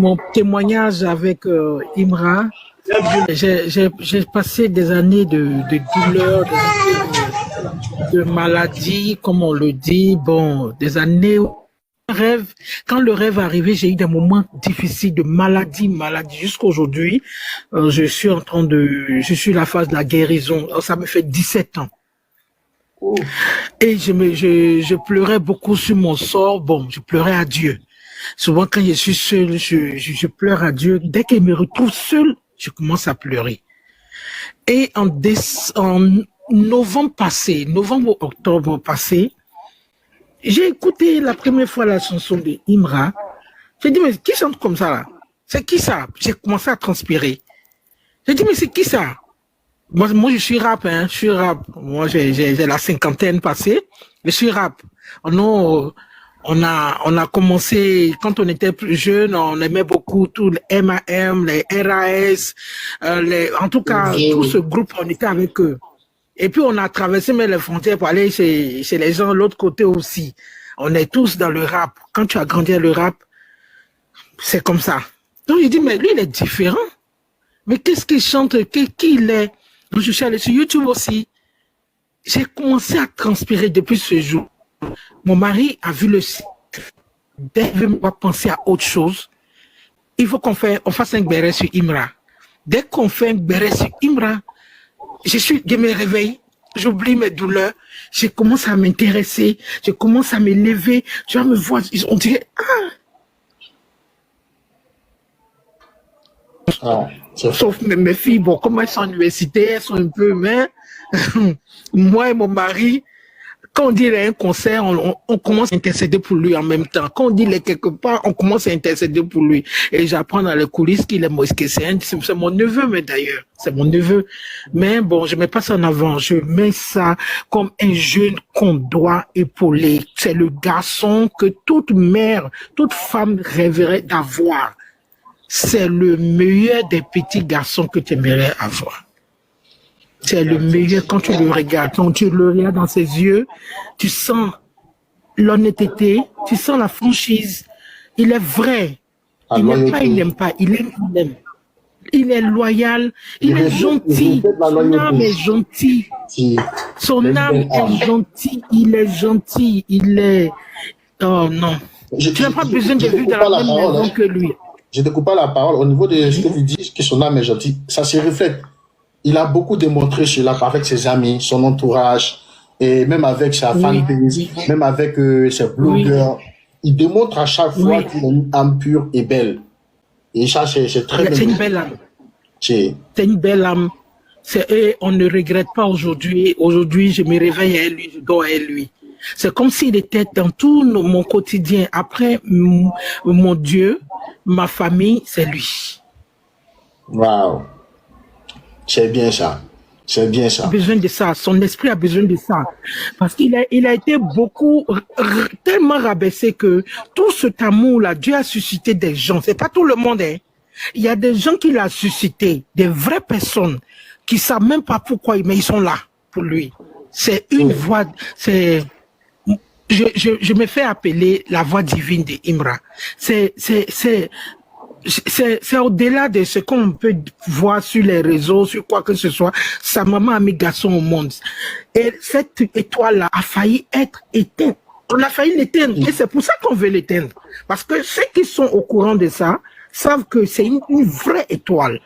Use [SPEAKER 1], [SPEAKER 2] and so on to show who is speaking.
[SPEAKER 1] mon témoignage avec Imra. J'ai passé des années de douleur, des années de maladie, comme on le dit. Bon, des années où rêve, quand le rêve est arrivé, j'ai eu des moments difficiles de maladie, jusqu'à aujourd'hui. Je suis la phase de la guérison. Ça me fait 17 ans. Et je pleurais beaucoup sur mon sort. Bon, je pleurais à Dieu. Souvent, quand je suis seul, je pleure à Dieu. Dès qu'il me retrouve seul, je commence à pleurer. Et en novembre ou octobre passé, j'ai écouté la première fois la chanson de Imra. J'ai dit, mais qui chante comme ça là? C'est qui ça? J'ai commencé à transpirer. J'ai dit, mais c'est qui ça? Moi, je suis rap, hein. Je suis rap. Moi, j'ai la cinquantaine passée. Je suis rap. Non, on a commencé, quand on était plus jeune, on aimait beaucoup tout les MAM, les RAS, en tout cas, tout ce groupe, on était avec eux. Et puis, on a traversé même les frontières pour aller chez les gens de l'autre côté aussi. On est tous dans le rap. Quand tu as grandi dans le rap, c'est comme ça. Donc, j'ai dit, mais lui, il est différent. Mais qu'est-ce qu'il chante? Qui il est? Donc, je suis allé sur YouTube aussi. J'ai commencé à transpirer depuis ce jour. Mon mari a vu le site. Dès qu'il veut penser à autre chose, il faut qu'on fasse un béret sur Imra. Dès qu'on fait un béret sur Imra, je me réveille, j'oublie mes douleurs, je commence à m'intéresser, je commence à me lever, je vais me voir, on dirait, sauf mes filles, bon, comme elles sont universitaires, elles sont un peu, mais moi et mon mari, quand on dit qu'il y a un concert, on commence à intercéder pour lui en même temps. Quand on dit qu'il est quelque part, on commence à intercéder pour lui. Et j'apprends dans les coulisses qu'il est c'est mon neveu, mais d'ailleurs, c'est mon neveu. Mais bon, je mets pas ça en avant. Je mets ça comme un jeune qu'on doit épauler. C'est le garçon que toute mère, toute femme rêverait d'avoir. C'est le meilleur des petits garçons que tu aimerais avoir. C'est le meilleur quand tu le regardes. Quand tu le regardes dans ses yeux, tu sens l'honnêteté, tu sens la franchise. Il est vrai. Il n'aime pas, il n'aime pas. Il aime, il aime. Il est loyal, il est gentil. Son âme est gentille. Son âme est gentille. Il est gentil. Il est... Oh non. Tu n'as pas besoin de vivre dans la même maison que lui.
[SPEAKER 2] Je ne te coupe pas la parole. Au niveau de ce que tu dis, que son âme est gentille, ça se reflète. Il a beaucoup démontré cela avec ses amis, son entourage, et même avec sa fanbase, même avec ses blogueurs. Il démontre à chaque fois qu'il a une âme pure et belle. Et ça, c'est très bien.
[SPEAKER 1] C'est une belle âme. C'est une belle âme. Et on ne regrette pas aujourd'hui. Aujourd'hui, je me réveille à lui, je dors à lui. C'est comme s'il était dans tout mon quotidien. Après, mon Dieu, ma famille, c'est lui.
[SPEAKER 2] Waouh. C'est bien ça. C'est bien ça.
[SPEAKER 1] Il a besoin de ça. Son esprit a besoin de ça. Parce qu'il a été tellement rabaissé que tout cet amour-là, Dieu a suscité des gens. C'est pas tout le monde, hein. Il y a des gens qu'il a suscité, des vraies personnes qui savent même pas pourquoi, mais ils sont là pour lui. C'est une voix, je me fais appeler la voix divine de Imra. C'est au-delà de ce qu'on peut voir sur les réseaux, sur quoi que ce soit. Sa maman a mis garçon au monde. Et cette étoile-là a failli être éteinte. On a failli l'éteindre. Et c'est pour ça qu'on veut l'éteindre. Parce que ceux qui sont au courant de ça savent que c'est une vraie étoile.